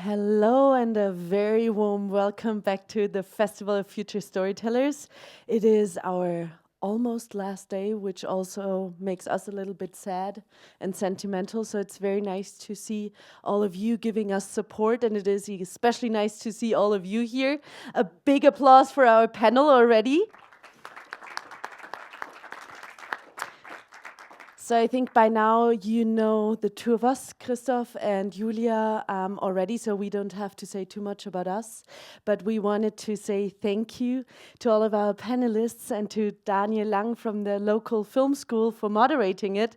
Hello and a very warm welcome back to the Festival of Future Storytellers. It is our almost last day, which also makes us a little bit sad and sentimental. So it's very nice to see all of you giving us support, and it is especially nice to see all of you here. A big applause for our panel already. So I think by now you know the two of us, Christoph and Julia, already, so we don't have to say too much about us. But we wanted to say thank you to all of our panelists and to Daniel Lang from the local film school for moderating it.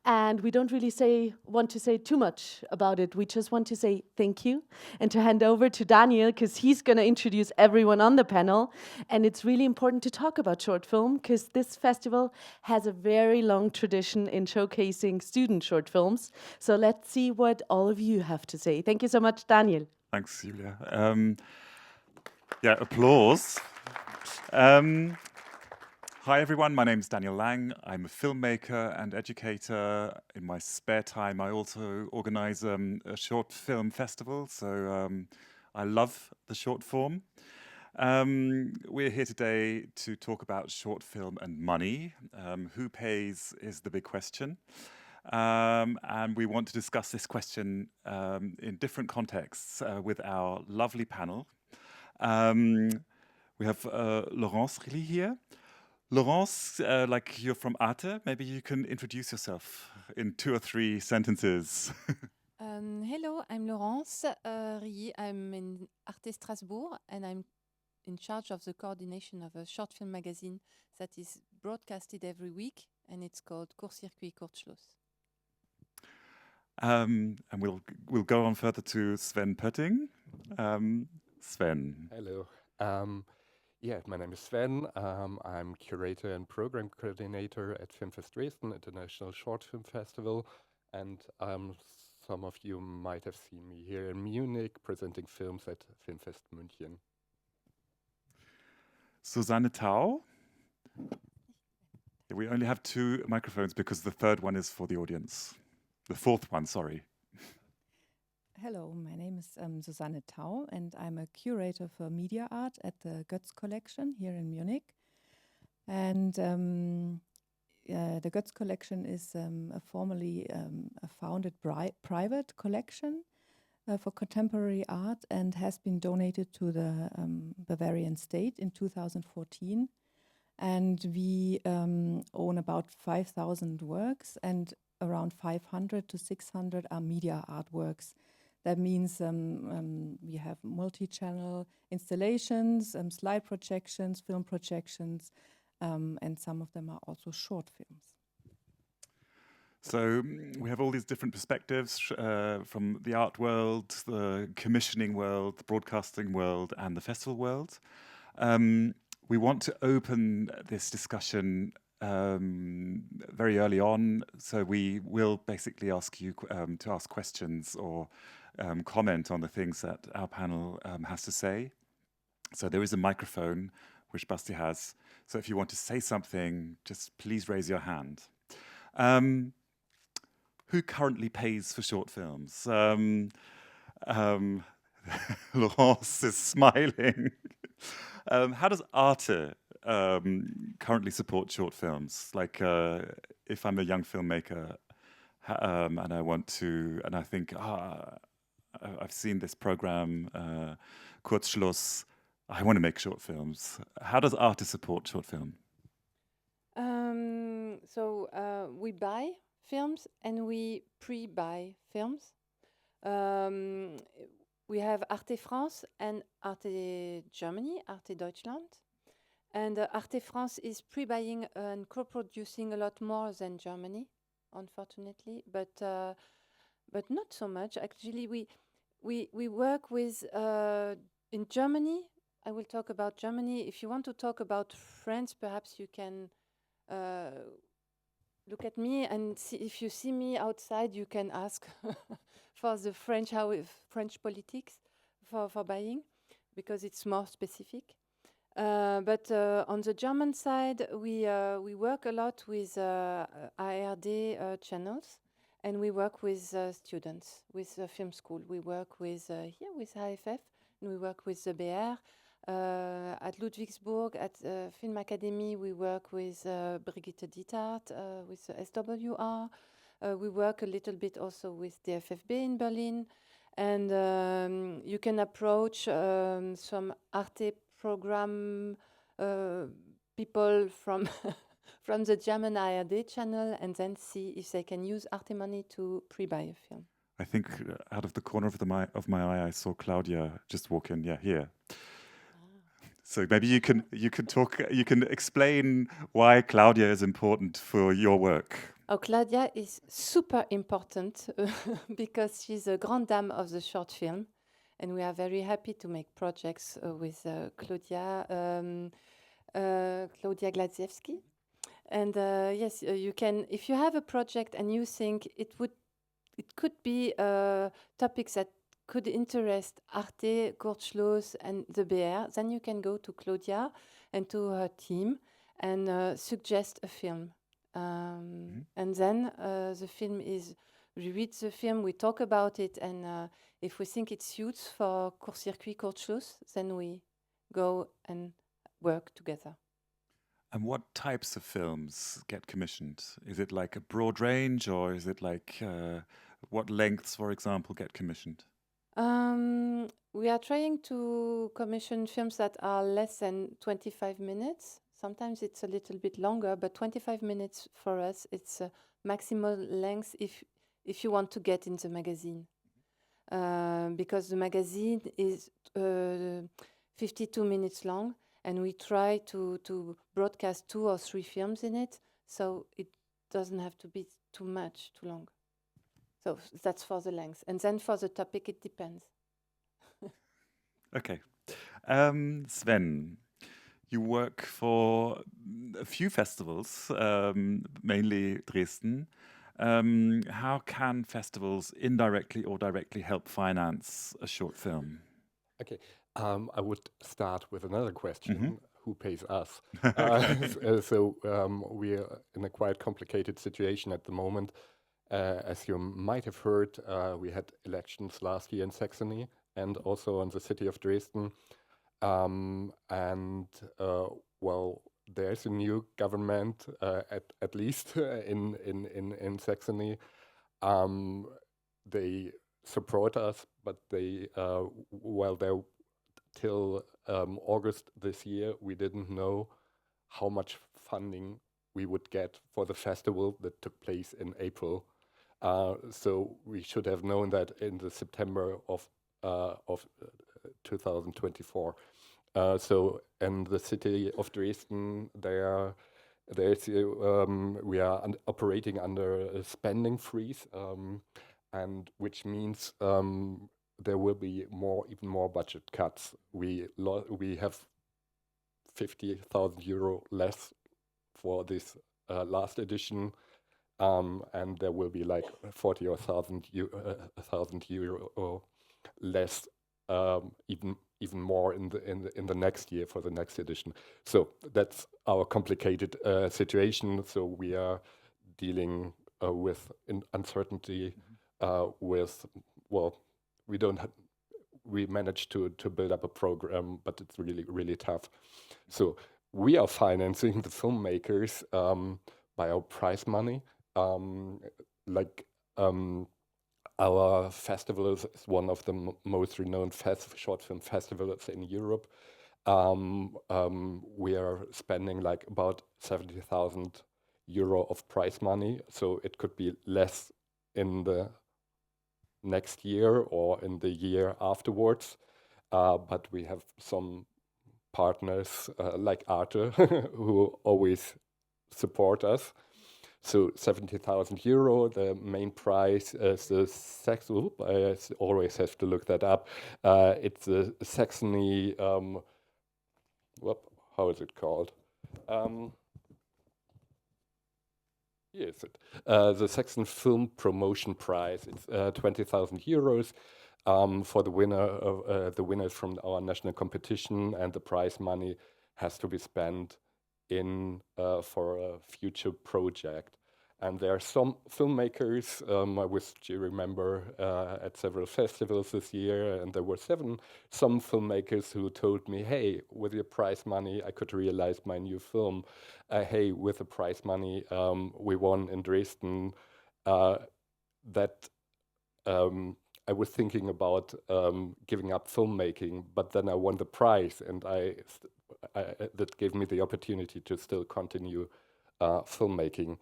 And we don't really want to say too much about it. We just want to say thank you and to hand over to Daniel, because he's going to introduce everyone on the panel. And it's really important to talk about short film, because this festival has a very long tradition in showcasing student short films. So let's see what all of you have to say. Thank you so much, Daniel. Thanks, Julia. Applause. Hi, everyone. My name's Daniel Lang. I'm a filmmaker and educator. In my spare time, I also organize a short film festival. So I love the short form. We're here today to talk about short film and money. Who pays is the big question. And we want to discuss this question in different contexts with our lovely panel. We have Laurence Rilly here. Laurence, like you're from ARTE, maybe you can introduce yourself in 2 or 3 sentences. Hello, I'm Laurence Rilly. I'm in ARTE Strasbourg, and I'm in charge of the coordination of a short film magazine that is broadcasted every week, and it's called Court-Circuit, Kurzschluss. And we'll go on further to Sven Pötting. Sven. Hello. My name is Sven. I'm curator and program coordinator at Filmfest Dresden, International Short Film Festival. And some of you might have seen me here in Munich presenting films at Filmfest München. Susanne Touw. We only have 2 microphones because the third one is for the audience. The fourth one, sorry. Hello, my name is Susanne Touw, and I'm a curator for media art at the Goetz collection here in Munich. And the Goetz collection is a formerly founded private collection for contemporary art and has been donated to the Bavarian state in 2014. And we own about 5,000 works, and around 500 to 600 are media artworks. That means we have multi-channel installations, slide projections, film projections, and some of them are also short films. So we have all these different perspectives from the art world, the commissioning world, the broadcasting world, and the festival world. We want to open this discussion very early on, so we will basically ask you to ask questions or comment on the things that our panel has to say. So there is a microphone, which Basti has. So if you want to say something, just please raise your hand. Who currently pays for short films? Laurence is smiling. How does ARTE currently support short films? Like, if I'm a young filmmaker and I want to, and I think, I've seen this program, Kurzschluss, I want to make short films. How does ARTE support short film? We buy films and we pre-buy films. We have ARTE France and ARTE Germany, ARTE Deutschland. And ARTE France is pre-buying and co-producing a lot more than Germany, unfortunately, but not so much. Actually, we work with, in Germany, I will talk about Germany. If you want to talk about France, perhaps you can look at me and see, if you see me outside, you can ask for the French politics for buying, because it's more specific. But on the German side, we work a lot with ARD channels, And we work with students, with film school. We work with here with AFF, and we work with the BR. At Ludwigsburg, at Film Academy, we work with Brigitte Dietart, with the SWR. We work a little bit also with the FFB in Berlin. And you can approach some ARTE program people from from the German ARD channel and then see if they can use ARTE money to pre-buy a film. I think out of the corner of my eye, I saw Claudia just walk in. Yeah, here. So maybe you can explain why Claudia is important for your work. Oh, Claudia is super important because she's a grande dame of the short film, and we are very happy to make projects with Claudia Gladziewski. And yes, you can, if you have a project and you think it could be topics that could interest ARTE, Kurzschluss, and the BR, then you can go to Claudia and to her team and suggest a film. And then the film is, we read the film, we talk about it, and if we think it suits for Kurzcircuit, Kurzschluss, then we go and work together. And what types of films get commissioned? Is it like a broad range, or is it like what lengths, for example, get commissioned? We are trying to commission films that are less than 25 minutes. Sometimes it's a little bit longer, but 25 minutes for us, it's a maximal length if you want to get in the magazine. Because the magazine is 52 minutes long, and we try to broadcast 2 or 3 films in it, so it doesn't have to be too long. So that's for the length. And then for the topic, it depends. Okay. Sven, you work for a few festivals, mainly Dresden. How can festivals indirectly or directly help finance a short film? Okay, I would start with another question. Mm-hmm. Who pays us? We are in a quite complicated situation at the moment. As you might have heard, we had elections last year in Saxony and also in the city of Dresden. Well, there's a new government, at least in Saxony. They support us, but till August this year, we didn't know how much funding we would get for the festival that took place in April. So we should have known that in the September of 2024. So in the city of Dresden, we are operating under a spending freeze, and which means there will be even more budget cuts. We have 50,000 euro less for this last edition, and there will be like 40 or 1,000 euro less, even more in the next year for the next edition. So that's our complicated situation. So we are dealing with uncertainty. We managed to build up a program, but it's really tough. So we are financing the filmmakers by our prize money. Our festival is one of the most renowned short film festivals in Europe. We are spending like about 70,000 euro of prize money, so it could be less in the next year or in the year afterwards. But we have some partners like ARTE who always support us. So 70,000 euro, the main prize is the Saxony, I always have to look that up. It's the Saxony, how is it called? The Saxon Film Promotion Prize. It's 20,000 euros for the the winners from our national competition, and the prize money has to be spent for a future project. And there are some filmmakers, I wish you remember, at several festivals this year, and there were some filmmakers who told me, hey, with your prize money, I could realize my new film. Hey, with the prize money, we won in Dresden. That I was thinking about giving up filmmaking, but then I won the prize, and that gave me the opportunity to still continue filmmaking.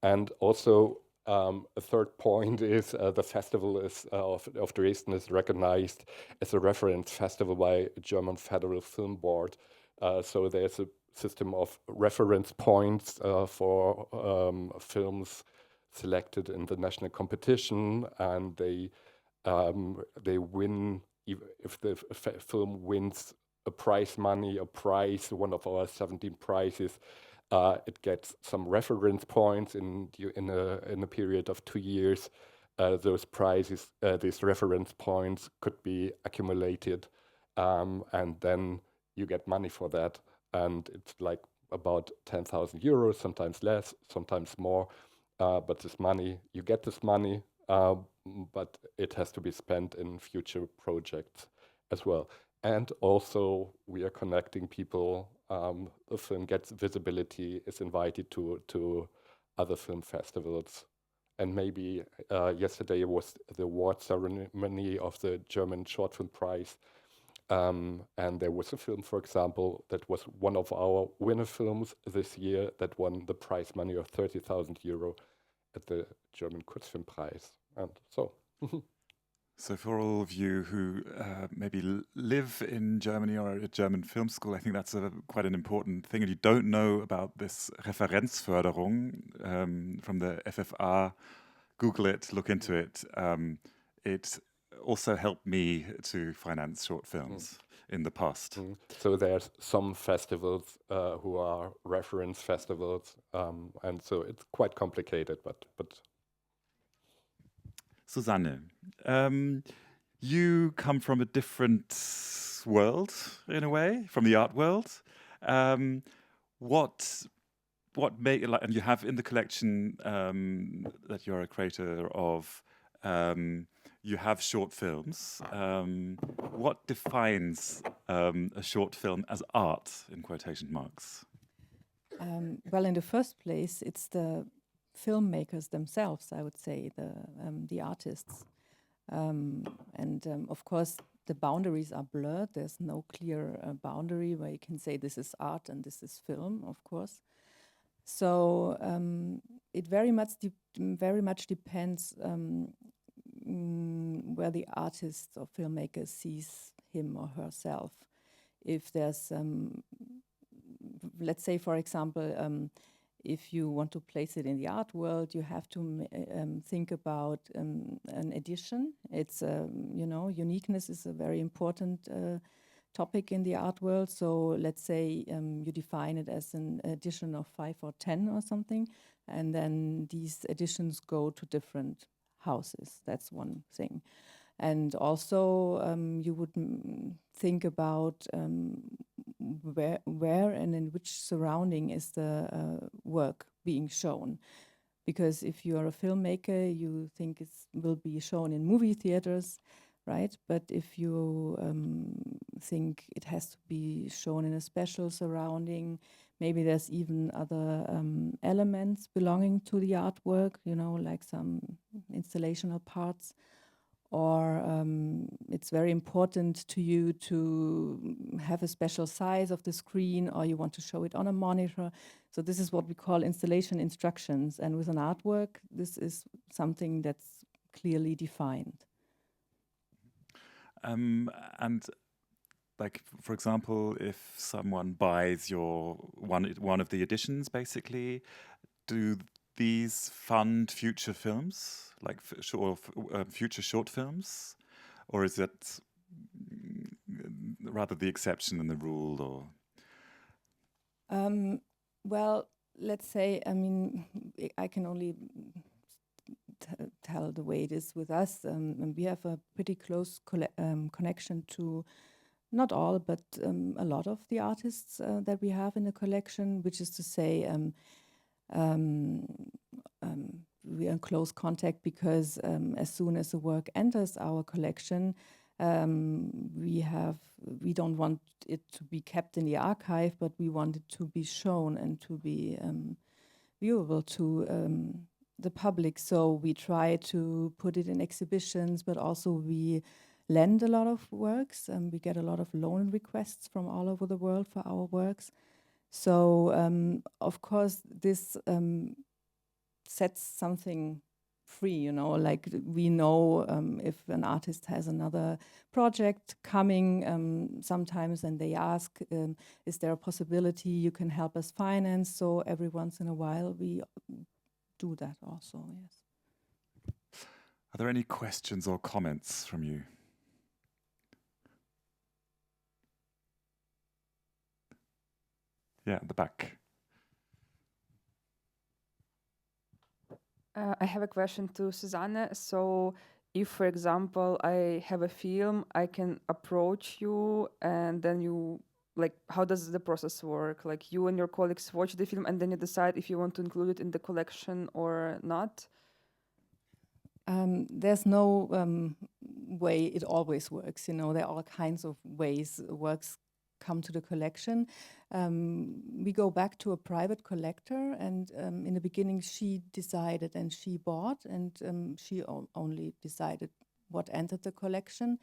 And also, a third point is the festival of Dresden is recognized as a reference festival by German Federal Film Board. So there's a system of reference points for films selected in the national competition, and they win if the film wins a prize money, one of our 17 prizes. It gets some reference points in a period of 2 years. Those prizes, these reference points, could be accumulated, and then you get money for that. And it's like about 10,000 euros, sometimes less, sometimes more. But this money, you get this money, but it has to be spent in future projects as well. And also, we are connecting people. The film gets visibility, is invited to other film festivals. And maybe yesterday was the award ceremony of the German Short Film Prize. And there was a film, for example, that was one of our winner films this year that won the prize money of 30,000 euro at the German Kurzfilmpreis. And so... So for all of you who maybe live in Germany or at a German film school, I think that's quite an important thing. And you don't know about this Referenzförderung from the FFA, Google it, look into it. It also helped me to finance short films in the past. So there's some festivals who are reference festivals, and so it's quite complicated, but Susanne, you come from a different world, in a way, from the art world. What make, like, and you have in the collection that you're a creator of, you have short films. What defines a short film as art, in quotation marks? Well, in the first place, it's the filmmakers themselves, I would say, the artists. Of course, the boundaries are blurred. There's no clear boundary where you can say this is art and this is film, of course. So it very much depends where the artist or filmmaker sees him or herself. If there's, let's say, for example, if you want to place it in the art world, you have to think about an edition. It's, uniqueness is a very important topic in the art world. So let's say you define it as an edition of 5 or 10 or something, and then these editions go to different houses. That's one thing. And also you would think about where and in which surrounding is the work being shown. Because if you are a filmmaker, you think it will be shown in movie theaters, right? But if you think it has to be shown in a special surrounding, maybe there's even other elements belonging to the artwork, like some installational parts. Or it's very important to you to have a special size of the screen, or you want to show it on a monitor. So this is what we call installation instructions. And with an artwork, this is something that's clearly defined. And like, for example, if someone buys your one of the editions, basically, do these fund future films, like future short films, or is it rather the exception than the rule? Or well, let's say, I can only tell the way it is with us. And we have a pretty close connection to not all, but a lot of the artists that we have in the collection, which is to say, we are in close contact because as soon as the work enters our collection, we don't want it to be kept in the archive, but we want it to be shown and to be viewable to the public. So we try to put it in exhibitions, but also we lend a lot of works. We get a lot of loan requests from all over the world for our works. So of course this sets something free, you know, like we know if an artist has another project coming sometimes, and they ask, is there a possibility you can help us finance? So every once in a while we do that also, yes. Are there any questions or comments from you? Yeah, at the back. I have a question to Susanne. So if, for example, I have a film, I can approach you and then you, like, how does the process work? Like you and your colleagues watch the film and then you decide if you want to include it in the collection or not? There's no way it always works, you know, there are all kinds of ways works come to the collection. We go back to a private collector, and in the beginning she decided and she bought, and she only decided what entered the collection.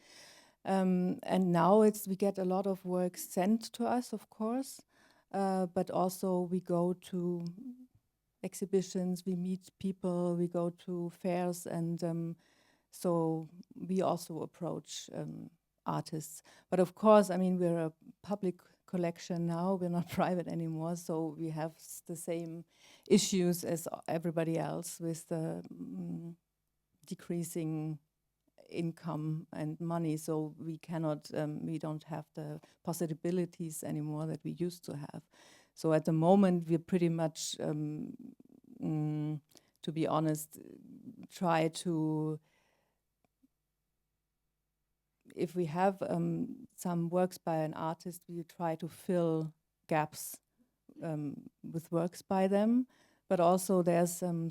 And now we get a lot of work sent to us, of course, but also we go to exhibitions, we meet people, we go to fairs, and so we also approach artists. But of course, I mean, we're a public collection now, we're not private anymore, so we have the same issues as everybody else with the decreasing income and money, so we cannot, we don't have the possibilities anymore that we used to have. So at the moment, we're pretty much, to be honest, try to, if we have some works by an artist, we try to fill gaps with works by them. But also there's some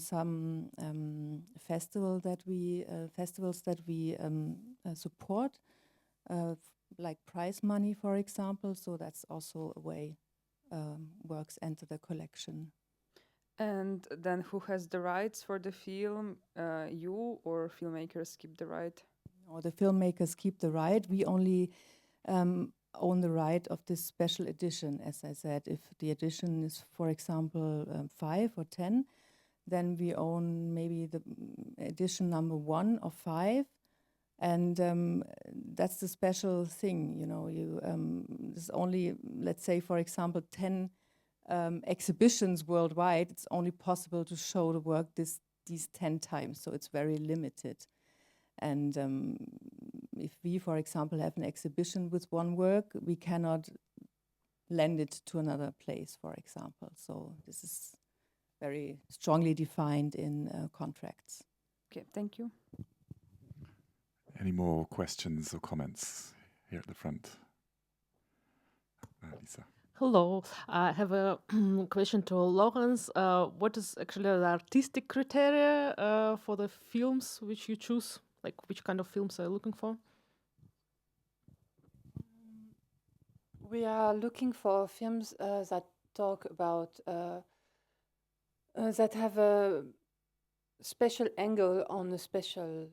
festivals that we support, like prize money, for example. So that's also a way works enter the collection. And then who has the rights for the film? You or filmmakers keep the right? Or the filmmakers keep the right. We only own the right of this special edition. As I said, if the edition is, for example, 5 or 10, then we own maybe the edition number 1 or 5. And that's the special thing, you know. There's only, let's say, for example, 10 exhibitions worldwide. It's only possible to show the work these 10 times, so it's very limited. And if we, for example, have an exhibition with one work, we cannot lend it to another place, for example. So this is very strongly defined in contracts. Okay, thank you. Any more questions or comments here at the front? Lisa. Hello, I have a question to Laurence. What is actually the artistic criteria for the films which you choose? Like, which kind of films are you looking for? We are looking for films that talk about, that have a special angle on a special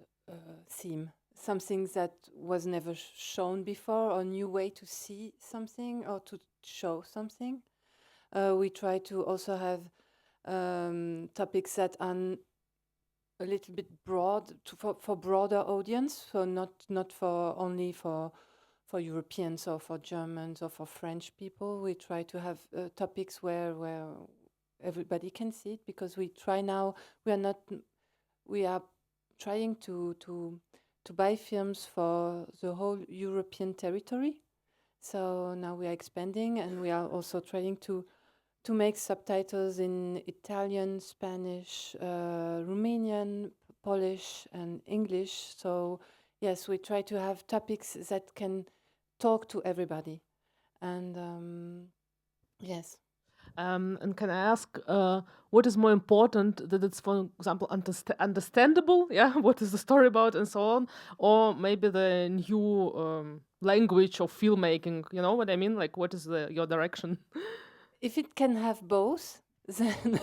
theme. Something that was never shown before, or a new way to see something or to show something. We try to also have topics that are a little bit broad for broader audience, so not for only for Europeans or for Germans or for French people. We try to have topics where everybody can see it, because we try now. We are trying to buy films for the whole European territory. So now we are expanding, and we are also trying to make subtitles in Italian, Spanish, Romanian, Polish, and English. So yes, we try to have topics that can talk to everybody. And yes. And can I ask, what is more important, that it's, for example, understandable, yeah, what is the story about and so on, or maybe the new language of filmmaking, you know what I mean? Like, what is your direction? If it can have both, then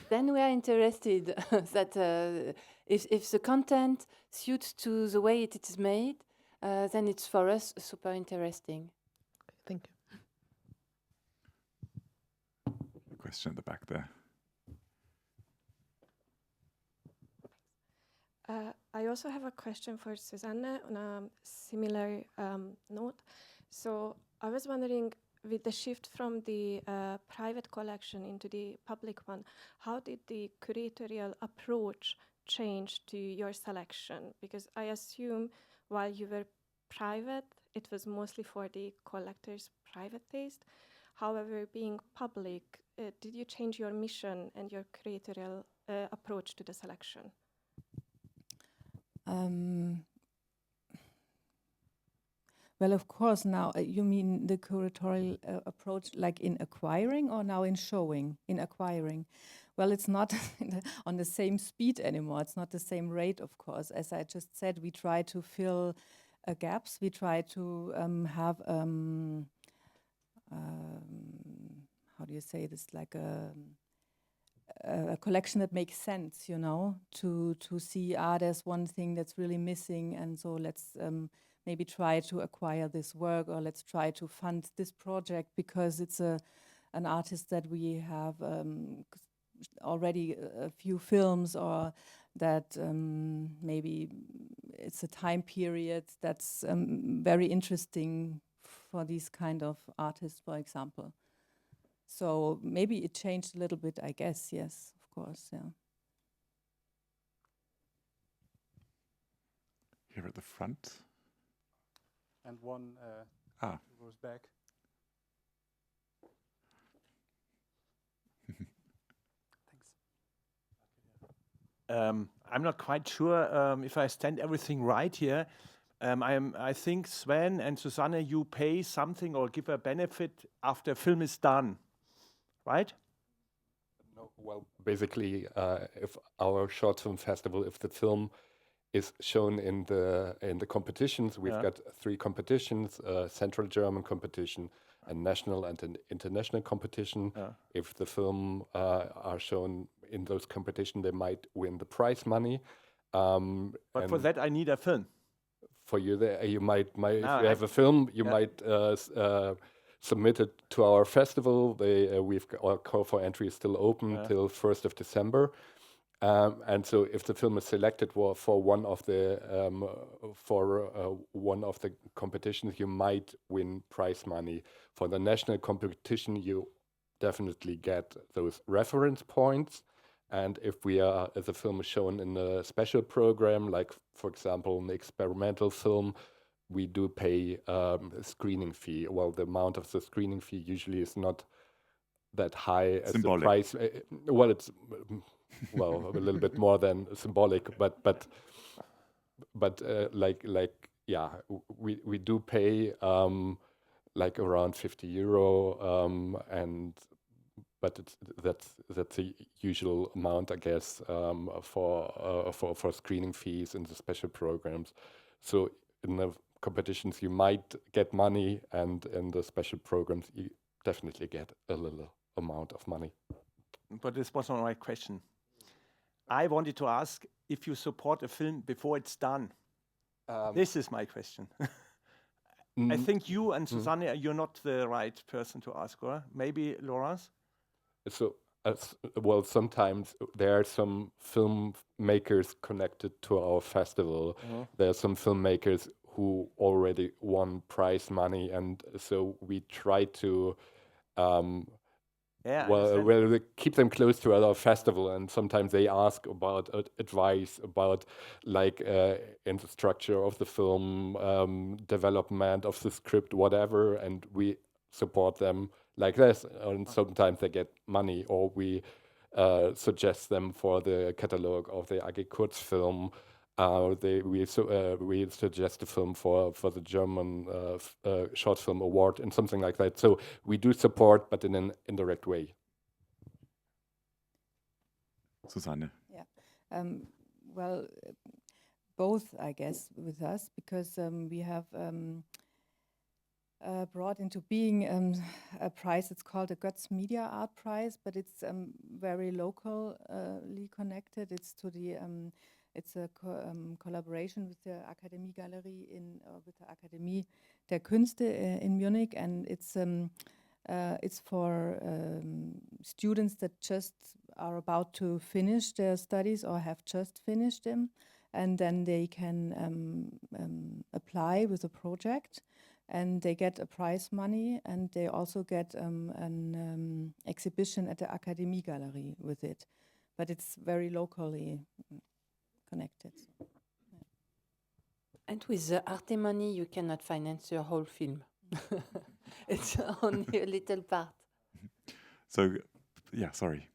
then we are interested. That if the content suits to the way it is made, then it's for us super interesting. Thank you. A question at the back there. I also have a question for Susanne on a similar note. So I was wondering, with the shift from the private collection into the public one, how did the curatorial approach change to your selection? Because I assume while you were private, it was mostly for the collector's private taste. However, being public, did you change your mission and your curatorial approach to the selection? Well, of course, now you mean the curatorial approach like in acquiring, or now in showing, in acquiring? Well, it's not on the same speed anymore. It's not the same rate, of course. As I just said, we try to fill gaps. We try to have, how do you say this, like a collection that makes sense, you know, to see, there's one thing that's really missing, and so let's maybe try to acquire this work, or let's try to fund this project because it's an artist that we have already a few films, or that maybe it's a time period that's very interesting for these kind of artists, for example. So maybe it changed a little bit, I guess. Yes, of course, yeah. Here at the front. And one goes back. Thanks. I'm not quite sure if I stand everything right here. I think Sven and Susanne, you pay something or give a benefit after film is done, right? No, well, basically, if our short film festival, if the film is shown in the competitions, we've got 3 competitions: Central German competition, a national and an international competition. If the film are shown in those competitions, they might win the prize money. But for that, I need a film. For you, you might if you have a film, you might submit it to our festival. Our call for entry is still open till 1st of December. And so, if the film is selected for one of the competitions, you might win prize money. For the national competition, you definitely get those reference points. And if the film is shown in a special program, like for example an experimental film, we do pay a screening fee. Well, the amount of the screening fee usually is not that high as the price. Well, it's a little bit more than symbolic, but we do pay like around €50, but that's a usual amount, I guess, for screening fees in the special programs. So in the competitions you might get money, and in the special programs you definitely get a little amount of money. But this was not my question. I wanted to ask if you support a film before it's done. This is my question. I think you and Susanne, you're not the right person to ask, or maybe Laurence? So, sometimes there are some filmmakers connected to our festival. There are some filmmakers who already won prize money, and so we try to we keep them close to our festival, and sometimes they ask about advice about in the structure of the film, development of the script, whatever, and we support them like this. And sometimes they get money, or we suggest them for the catalog of the AG Kurz film. we suggest a film for the German short film award and something like that. So we do support, but in an indirect way. Susanne. Yeah. Well, both, I guess, with us, because we have brought into being a prize. It's called the Goetz Media Art Prize, but it's very locally connected. It's to the it's a collaboration with the Akademie Galerie with the Akademie der Künste in Munich, and it's for students that just are about to finish their studies or have just finished them, and then they can apply with a project, and they get a prize money, and they also get an exhibition at the Akademie Galerie with it, but it's very locally connected. So, yeah. And with the ARTE money, you cannot finance your whole film. It's only a little part. So, yeah, sorry.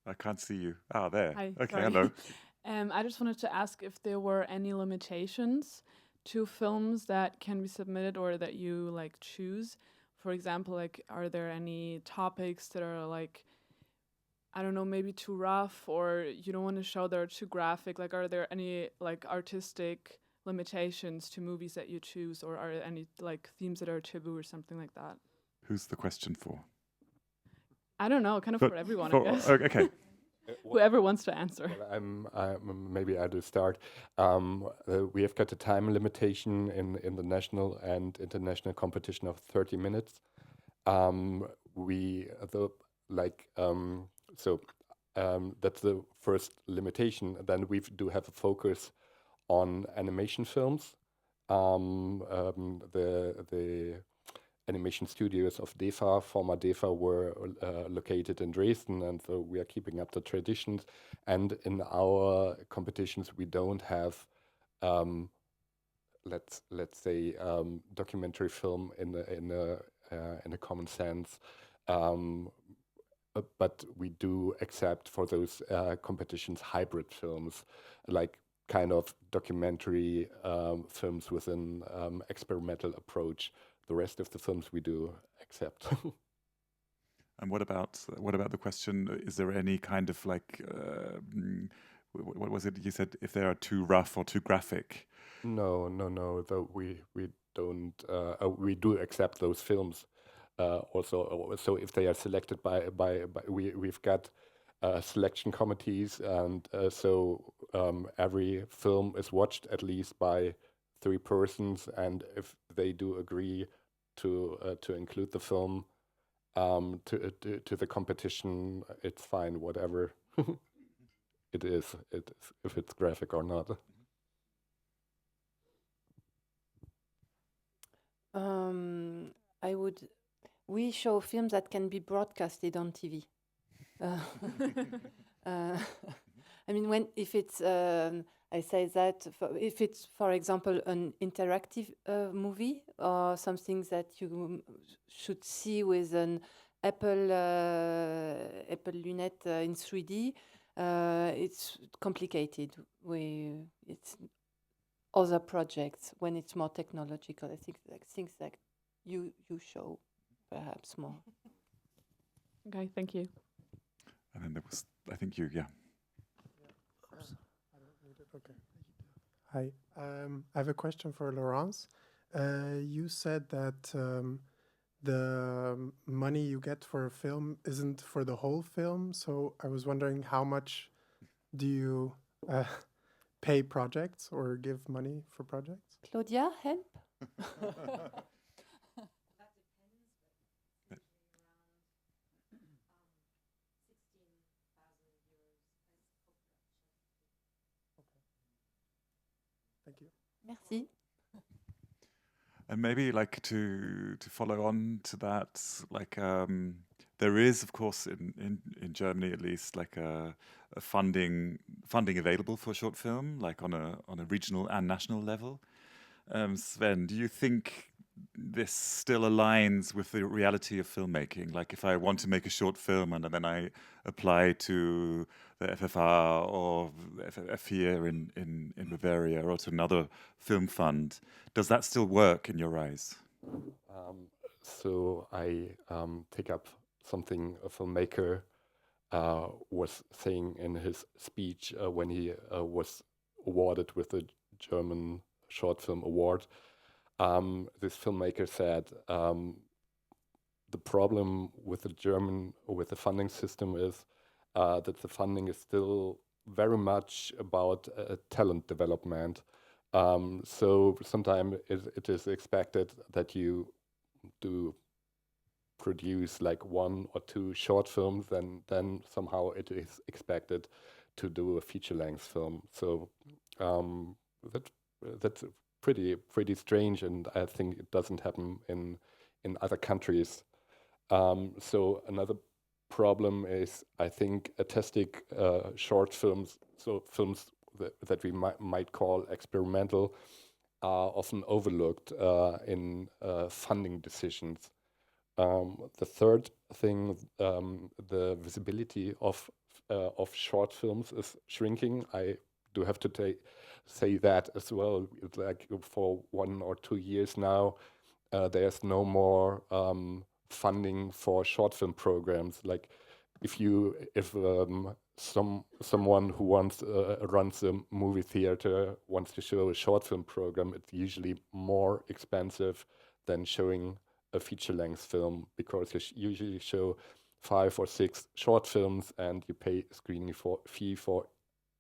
I can't see you. Ah, there. Hi, Okay, sorry. hello. I just wanted to ask if there were any limitations to films that can be submitted or that you like choose. For example, like, are there any topics that are like, I don't know, maybe too rough, or you don't want to show that are too graphic? Like, are there any like artistic limitations to movies that you choose, or are there any like themes that are taboo or something like that? Who's the question for? I don't know, kind of for everyone, I guess. Okay. Whoever wants to answer. Well, maybe I do start. We have got a time limitation in the national and international competition of 30 minutes. That's the first limitation. Then we do have a focus on animation films. The animation studios of DEFA, former DEFA, were located in Dresden, and so we are keeping up the traditions. And in our competitions, we don't have, let's say, documentary film in a common sense. But we do accept for those competitions hybrid films, like kind of documentary films with an experimental approach. The rest of the films we do accept. And what about the question? Is there any kind of like, what was it you said? If they are too rough or too graphic? No. Though we don't. We do accept those films. Also, so if they are selected by we've got selection committees, and so every film is watched at least by 3 persons, and if they do agree to include the film to the competition, it's fine, whatever it is, if it's graphic or not. We show films that can be broadcasted on TV. I mean, if it's, I say that if it's, for example, an interactive movie or something that you should see with an Apple lunette in 3D, it's complicated. It's other projects when it's more technological. I think like things like you show perhaps more. Okay, thank you. And then there was, I think you, yeah. Oops, I don't need it. Okay. Hi, I have a question for Laurence. You said that the money you get for a film isn't for the whole film, so I was wondering how much do you pay projects or give money for projects? Claudia, help. Thank you. Merci. And maybe like to follow on to that, like there is, of course, in Germany at least, like a funding available for short film, like on a regional and national level. Sven, do you think this still aligns with the reality of filmmaking. Like if I want to make a short film and then I apply to the FFR or F4 in Bavaria or to another film fund, does that still work in your eyes? So I take up something a filmmaker was saying in his speech when he was awarded with the German Short Film Award. This filmmaker said the problem with the funding system is that the funding is still very much about talent development. So sometimes it is expected that you do produce like 1 or 2 short films, then somehow it is expected to do a feature-length film. So that's pretty strange, and I think it doesn't happen in other countries. So another problem is, I think, artistic short films, so films that we might call experimental, are often overlooked in funding decisions. The third thing, the visibility of short films is shrinking. I do have to say that as well. It's like for 1 or 2 years now, there's no more funding for short film programs. Like if someone who runs a movie theater wants to show a short film program, it's usually more expensive than showing a feature-length film, because you usually show 5 or 6 short films and you pay a screening fee for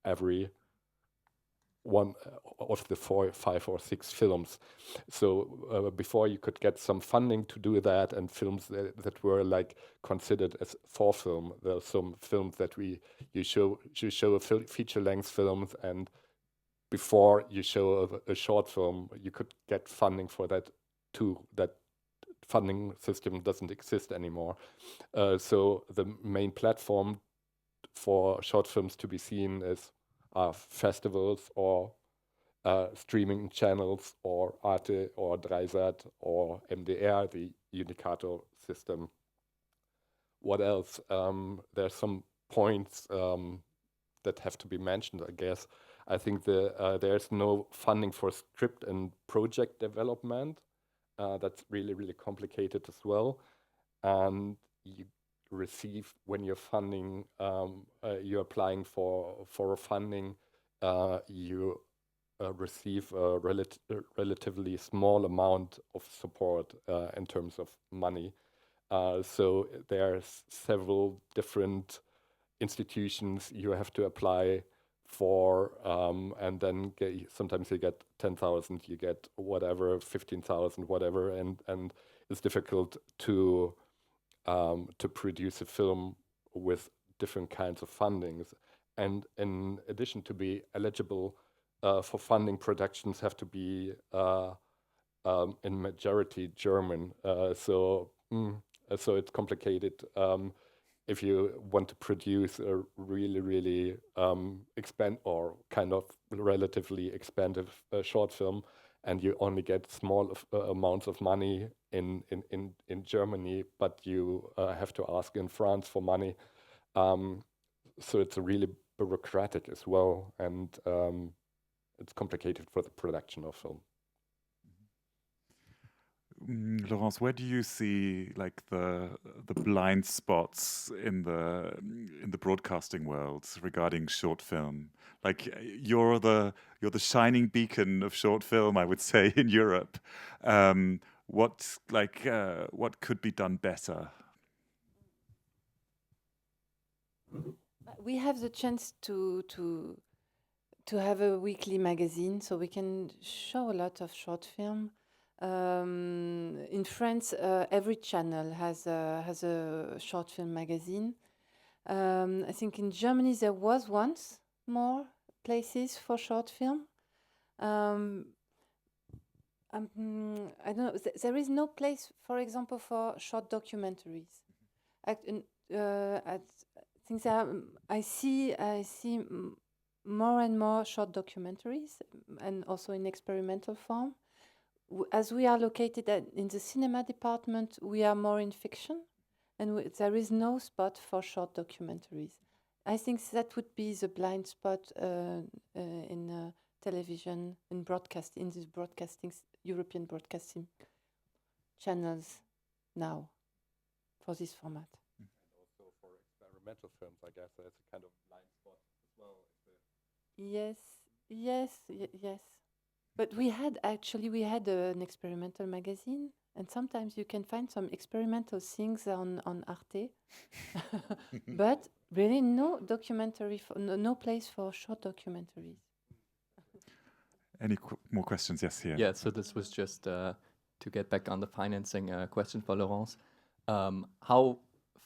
every one of the 4, 5 or 6 films. So before you could get some funding to do that, and films that were like considered as for film. There are some films that you show a feature-length films, and before you show a short film, you could get funding for that too. That funding system doesn't exist anymore. So the main platform for short films to be seen is festivals or streaming channels or ARTE or Dreisat or MDR, the Unicator system. What else? There's some points that have to be mentioned, I guess. I think there's no funding for script and project development. That's really, really complicated as well. And you receive, when you're funding, you're applying for a funding, you receive a relatively small amount of support in terms of money. So there's several different institutions you have to apply for, and then sometimes you get 10,000, you get whatever, 15,000, whatever, and it's difficult to produce a film with different kinds of fundings. And in addition, to be eligible for funding, productions have to be in majority German. So it's complicated. If you want to produce a really, really relatively expensive short film, and you only get small amounts of money in Germany, but you have to ask in France for money. So it's really bureaucratic as well, and it's complicated for the production of film. Laurence, where do you see like the blind spots in the broadcasting world regarding short film? Like you're the shining beacon of short film, I would say, in Europe. What could be done better? We have the chance to have a weekly magazine, so we can show a lot of short film. In France, every channel has a short film magazine. I think in Germany there was once more places for short film. I don't know. There is no place, for example, for short documentaries. I think I see more and more short documentaries, and also in experimental form, as we are located in the cinema department, we are more in fiction, and there is no spot for short documentaries. I think that would be the blind spot in television and broadcast, in these European broadcasting channels now for this format. And also for experimental films, I guess there's a kind of blind spot as well. Yes. But we had an experimental magazine, and sometimes you can find some experimental things on ARTE. But really, no documentary, no place for short documentaries. Any more questions? Yes, here. Yeah, so this was just to get back on the financing question for Laurence. How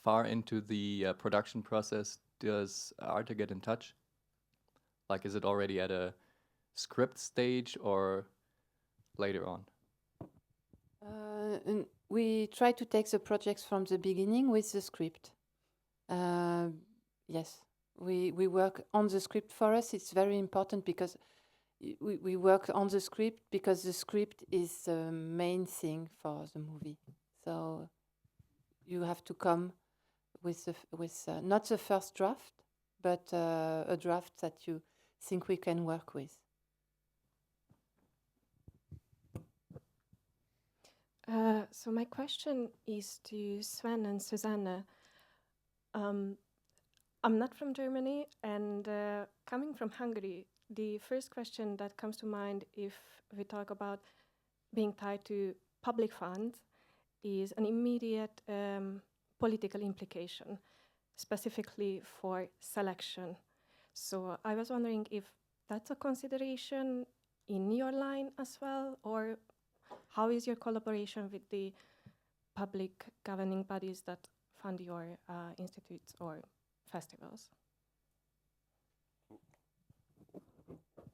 far into the production process does ARTE get in touch? Like, is it already at a script stage or later on? And we try to take the projects from the beginning with the script. Yes, we work on the script. For us, it's very important because we work on the script because the script is the main thing for the movie. So you have to come with not the first draft, but a draft that you think we can work with. So my question is to Sven and Susanne. I'm not from Germany, and coming from Hungary, the first question that comes to mind if we talk about being tied to public funds is an immediate political implication, specifically for selection. So I was wondering if that's a consideration in your line as well, or how is your collaboration with the public governing bodies that fund your institutes or festivals?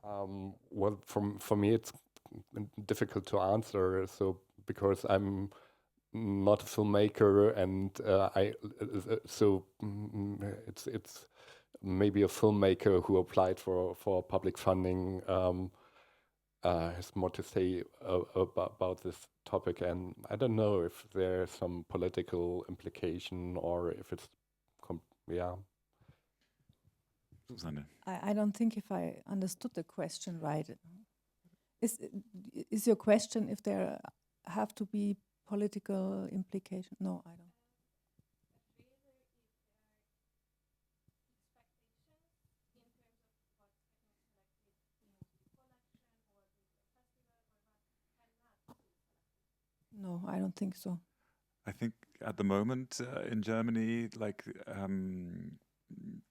Well, for me, it's difficult to answer. So because I'm not a filmmaker, and it's maybe a filmmaker who applied for public funding has more to say about this topic, and I don't know if there's some political implication or if it's Susanne. I don't think if I understood the question right. Is your question if there have to be political implication? No, I don't. No, I don't think so. I think at the moment in Germany, like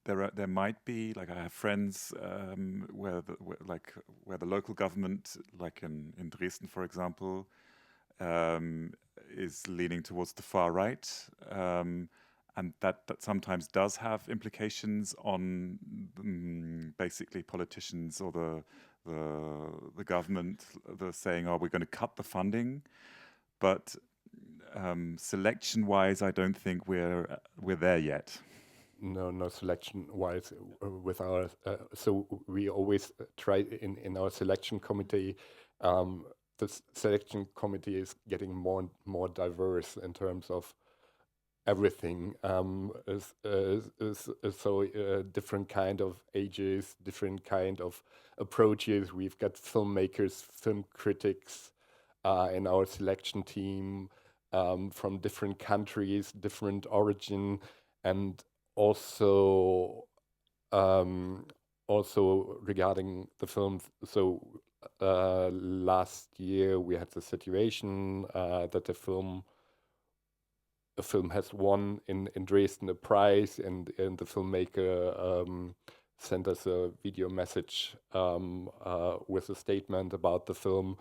there might be, like, I have friends where the local government, like in Dresden, for example, is leaning towards the far right, and that sometimes does have implications on basically politicians or the government. They're saying, "Oh, we're going to cut the funding," but selection-wise, I don't think we're there yet. No selection-wise with our. So we always try in our selection committee. The selection committee is getting more and more diverse in terms of everything. So different kind of ages, different kind of approaches. We've got filmmakers, film critics in our selection team from different countries, different origin, and also regarding the films. So last year we had the situation that a film has won in Dresden a prize, and the filmmaker sent us a video message with a statement about the film.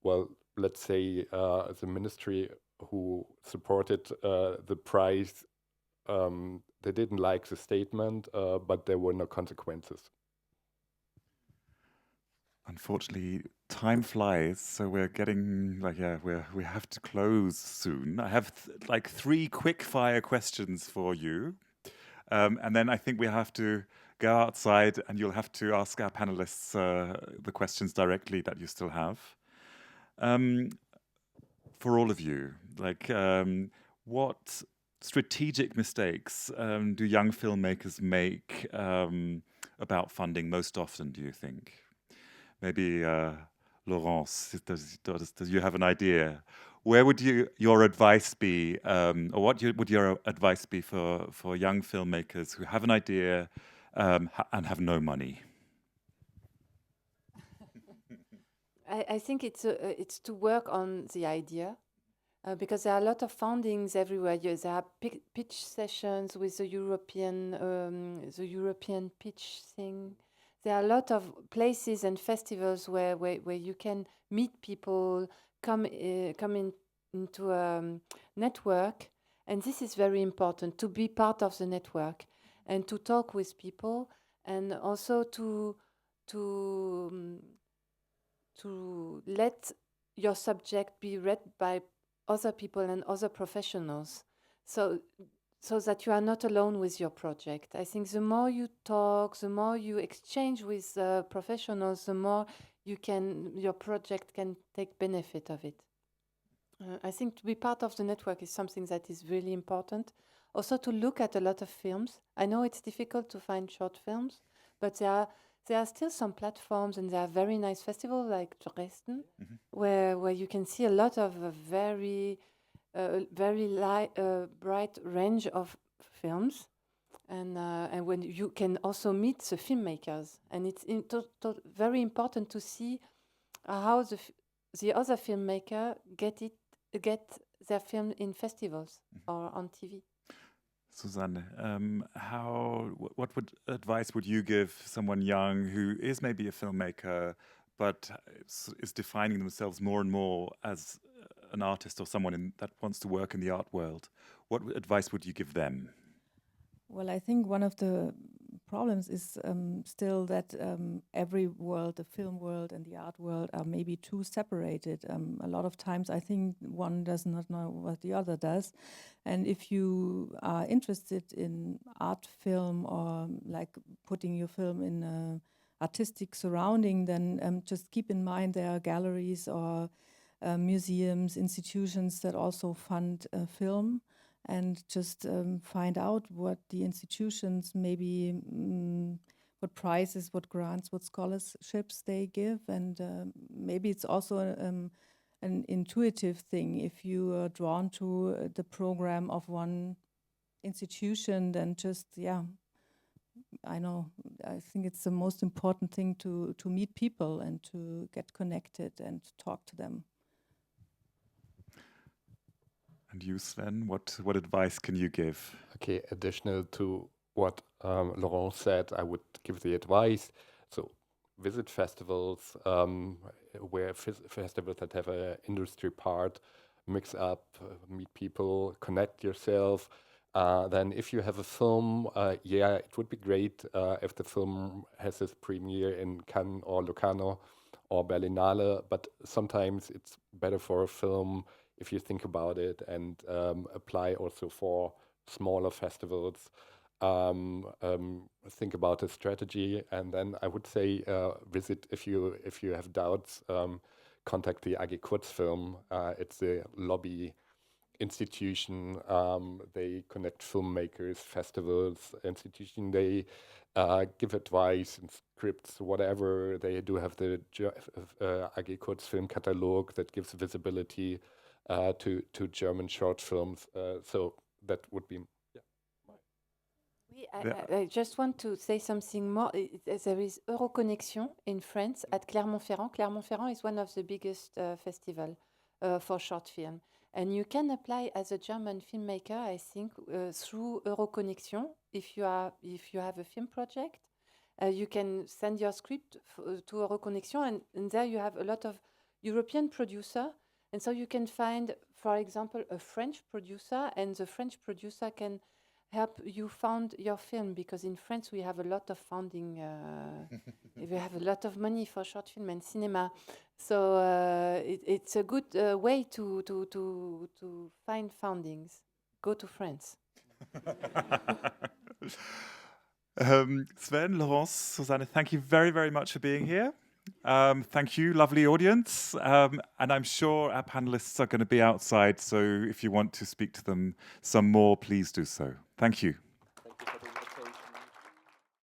Well, let's say the ministry who supported the prize, they didn't like the statement, but there were no consequences. Unfortunately, time flies, so we're getting we have to close soon. I have like 3 quick fire questions for you, and then I think we have to go outside, and you'll have to ask our panelists the questions directly that you still have. For all of you, like, what strategic mistakes do young filmmakers make about funding most often, do you think? Maybe Laurence, does you have an idea? Where would your advice be, or would your advice be for young filmmakers who have an idea and have no money? I think it's to work on the idea. Because there are a lot of fundings everywhere. There are pitch sessions with the European pitch thing. There are a lot of places and festivals where you can meet people, come into a network, and this is very important, to be part of the network and to talk with people, and also to let your subject be read by other people and other professionals, so that you are not alone with your project. I think the more you talk, the more you exchange with professionals, the more your project can take benefit of it. I think to be part of the network is something that is really important. Also to look at a lot of films. I know it's difficult to find short films, but there are still some platforms, and there are very nice festivals like Dresden, where you can see a lot of very bright range of films, and when you can also meet the filmmakers, and it's very important to see how the other filmmaker get their film in festivals or on TV. Susanne, what advice would you give someone young who is maybe a filmmaker but is defining themselves more and more as an artist or someone that wants to work in the art world? What advice would you give them? Well, I think one of the problems is still that every world, the film world and the art world, are maybe too separated. A lot of times I think one does not know what the other does. And if you are interested in art film, or like putting your film in an artistic surrounding, then just keep in mind there are galleries or museums, institutions that also fund film. And just find out what the institutions, maybe what prizes, what grants, what scholarships they give. And maybe it's also an intuitive thing. If you are drawn to the program of one institution, then just, I think it's the most important thing to meet people and to get connected and talk to them. And you, Sven, what advice can you give? Okay, additional to what Laurence said, I would give the advice. So visit festivals, where festivals that have an industry part, mix up, meet people, connect yourself. Then if you have a film, it would be great if the film has its premiere in Cannes or Locarno or Berlinale, but sometimes it's better for a film if you think about it, and apply also for smaller festivals. Think about the strategy, and then I would say visit, if you have doubts, contact the AG Kurzfilm. It's a lobby institution. They connect filmmakers, festivals, institution. They give advice and scripts, whatever. They do have the AG Kurzfilm catalog that gives visibility to German short films. So that would be. I just want to say something more. There is Euroconnexion in France at Clermont-Ferrand. Clermont-Ferrand is one of the biggest festivals for short film. And you can apply as a German filmmaker, I think, through Euroconnexion. If you have a film project, you can send your script to Euroconnexion, and there you have a lot of European producers. And so you can find, for example, a French producer, and the French producer can help you fund your film, because in France we have a lot of funding. We have a lot of money for short film and cinema, so it's a good way to find fundings. Go to France. Sven, Laurence, Susanne, thank you very, very much for being here. Thank you, lovely audience. And I'm sure our panelists are going to be outside, so if you want to speak to them some more, please do so. Thank you.